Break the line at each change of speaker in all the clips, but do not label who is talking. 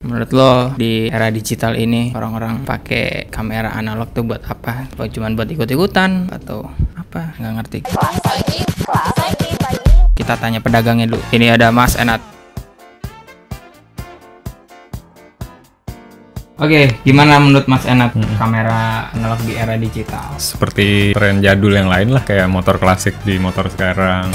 Menurut lo di era digital ini orang-orang pakai kamera analog tuh buat apa? Apa cuman buat ikut-ikutan atau apa? Nggak ngerti. Kita tanya pedagangnya dulu. Ini ada Mas Enat. Oke, gimana menurut Mas Enat kamera analog di era digital?
Seperti tren jadul yang lain lah, kayak motor klasik di motor sekarang.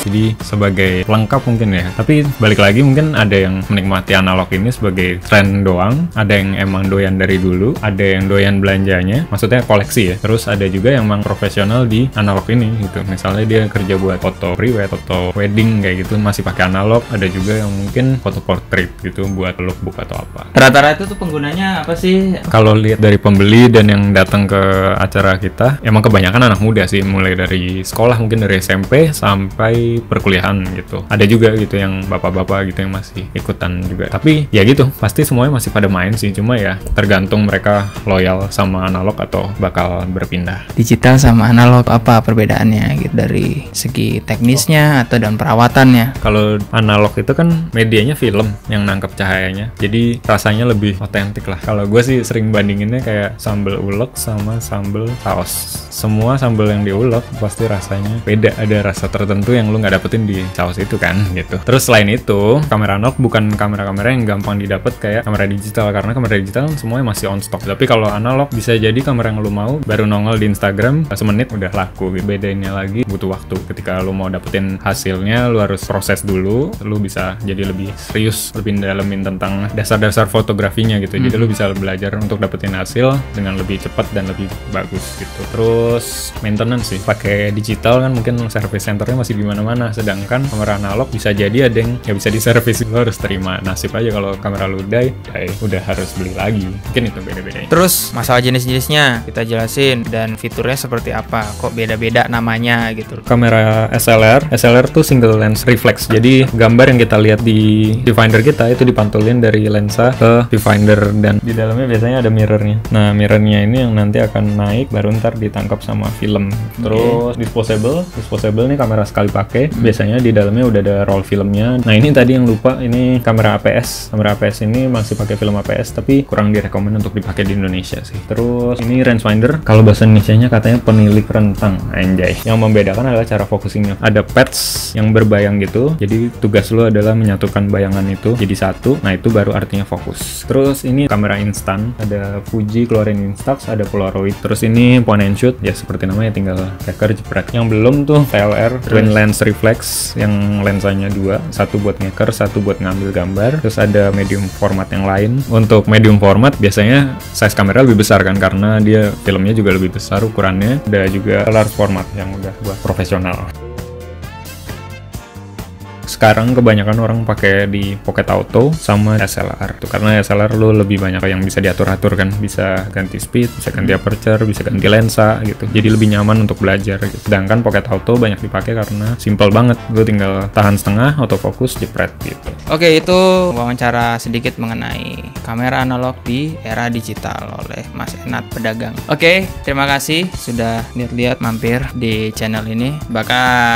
Jadi sebagai pelengkap mungkin ya. Tapi balik lagi mungkin ada yang menikmati analog ini sebagai tren doang, ada yang emang doyan dari dulu, ada yang doyan belanjanya, maksudnya koleksi ya. Terus ada juga yang emang profesional di analog ini gitu. Misalnya dia kerja buat foto pre-wed, foto wedding kayak gitu masih pakai analog. Ada juga yang mungkin foto portrait gitu buat lookbook atau apa.
Rata-rata itu tuh penggunanya apa sih?
Kalau lihat dari pembeli dan yang datang ke acara kita, emang kebanyakan anak muda sih, mulai dari sekolah mungkin dari SMP sampai perkuliahan gitu. Ada juga gitu yang bapak-bapak gitu yang masih ikutan juga. Tapi ya gitu, pasti semuanya masih pada main sih. Cuma ya tergantung mereka loyal sama analog atau bakal berpindah.
Digital sama analog apa perbedaannya gitu dari segi teknisnya atau dan perawatannya?
Kalau analog itu kan medianya film yang nangkep cahayanya. Jadi rasanya lebih otentik lah. Kalau gue sih sering bandinginnya kayak sambal ulek sama sambal saus. Semua sambal yang diulek pasti rasanya beda. Ada rasa tertentu yang lu nggak dapetin di saus itu kan gitu. Terus selain itu, kamera analog bukan kamera-kamera yang gampang didapat kayak kamera digital, karena kamera digital semuanya masih on stock. Tapi kalau analog bisa jadi kamera yang lu mau baru nongol di Instagram semenit udah laku. Bedainnya lagi butuh waktu. Ketika lu mau dapetin hasilnya, lu harus proses dulu. Lu bisa jadi lebih serius, lebih dalemin tentang dasar-dasar fotografinya gitu. Jadi lu bisa belajar untuk dapetin hasil dengan lebih cepat dan lebih bagus gitu. Terus maintenance sih, pakai digital kan mungkin service centernya masih di mana-mana, sedangkan kamera analog bisa jadi ada yang nggak bisa diservis. Lo harus terima nasib aja kalau kamera lu udah harus beli lagi. Mungkin itu beda-bedanya.
Terus masalah jenis-jenisnya kita jelasin dan fiturnya seperti apa, kok beda-beda namanya gitu.
Kamera SLR tuh single lens reflex. Jadi gambar yang kita lihat di viewfinder kita itu dipantulin dari lensa ke viewfinder dan di dalamnya biasanya ada mirrornya. Nah, mirrornya ini yang nanti akan naik baru ntar ditangkap sama film. Terus disposable nih kamera sekali pakai. Biasanya di dalamnya udah ada roll filmnya. Nah, ini tadi yang lupa, ini kamera APS. Kamera APS ini masih pakai film APS tapi kurang direkomend untuk dipakai di Indonesia sih. Terus ini rangefinder. Kalau bahasa Indonesianya katanya penilik rentang, anjay. Yang membedakan adalah cara focusingnya. Ada pads yang berbayang gitu. Jadi tugas lu adalah menyatukan bayangan itu jadi satu. Nah, itu baru artinya fokus. Terus ini kamera instan. Ada Fuji keluarin Instax, ada Polaroid. Terus ini point and shoot. Ya seperti namanya, tinggal tracker jepret. Yang belum tuh TLR, twin lens reflex, yang lensanya dua, satu buat ngeker, satu buat ngambil gambar. Terus ada medium format yang lain. Untuk medium format biasanya size kamera lebih besar kan, karena dia filmnya juga lebih besar ukurannya. Ada juga large format yang udah buat profesional. Sekarang kebanyakan orang pakai di Pocket Auto sama SLR. Itu karena SLR lu lebih banyak yang bisa diatur-atur kan, bisa ganti speed, bisa ganti aperture, bisa ganti lensa gitu. Jadi lebih nyaman untuk belajar gitu. Sedangkan Pocket Auto banyak dipakai karena simple banget. Lu tinggal tahan setengah, autofocus, jepret gitu.
Oke, itu wawancara sedikit mengenai kamera analog di era digital oleh Mas Enat pedagang. Oke, terima kasih sudah lihat-lihat mampir di channel ini. Bahkan